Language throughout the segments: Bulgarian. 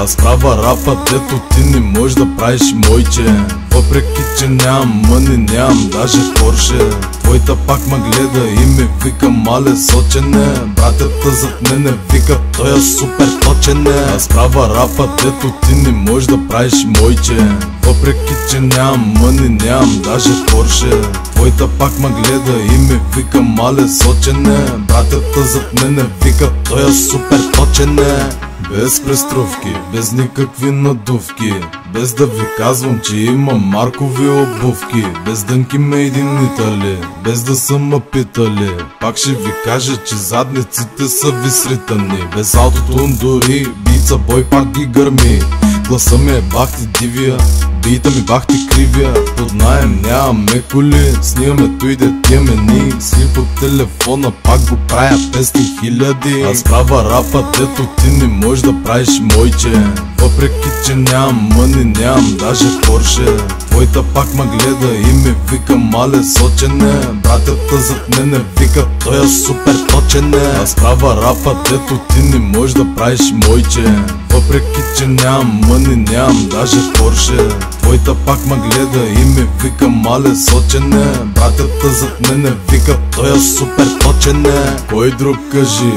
Аз правя рапа, дето ти не можеш да правиш, мойче. Въпреки че нямам мъни, нямам даже Порше. Твоята пак ме гледа и ми вика мале сочене. Братята зад мене вика той е супер точене. Аз правя рапа, дето ти не можеш да правиш, мойче. Въпреки че нямам мъни, нямам даже Порше. Твоята пак ме гледа и ми вика мале сочене. Братята зад мене вика той е супер точене. Без престровки, без никакви надувки, без да ви казвам, че имам маркови обувки. Без дънки made in Italy, без да са ме питали. Пак ще ви кажа, че задниците са ви сритани. Без аутотун дори, бица бой пак ги гърми. Гласа ми е бахти дивия, бита ми бахти кривия. Под наем нямаме коли, снимаме той да тиеме ни. Слип от телефона, пак го правя 500 хиляди. Аз правя рапа, дето ти не можеш да правиш, мойче. Въпреки че нямам мъни, нямам даже Порше. Твоята пак ме гледа и ми вика мале сочене. Братята зад мене вика той е супер точене. Аз правя рапа, дето ти не можеш да правиш, мойче. Въпреки че нямам мъни, нямам даже Порше. Твоята пак ме гледа и ми вика мале сочене. Братята зад мене вика той е супер точене. Кой друг кажи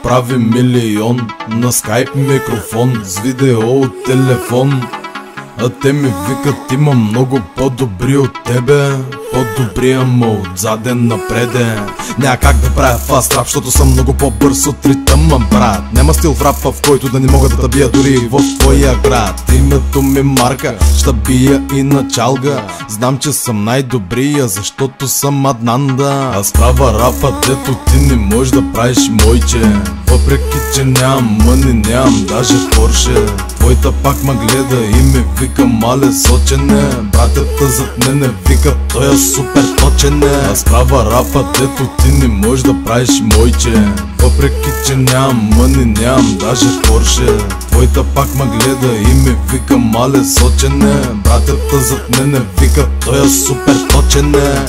прави милион на скайп микрофон с видео от телефон. А те ми викат имам много по-добри от тебе. По-добрия му отзаден напреде. Няма как да правя фаст рап, защото съм много по-бърз от ритъма, брат. Няма стил в рапа, в който да не мога да бия дори в твоя град. Името ми марка, ще бия и на чалга. Знам, че съм най-добрия, защото съм Аднанда. Аз правя рапа, дето ти не можеш да правиш, мойче. Въпреки че нямам мъни, нямам даже Порше. Твоята пак ме гледа и ми вика мале сочене. Братята зад мене вика той е супер точене. Аз правя рапа, дето ти не можеш да правиш, мойче. Въпреки че нямам мъни, нямам даже Порше. Твоята пак ме гледа и ми вика мале сочене. Братята зад мене вика той е супер точене.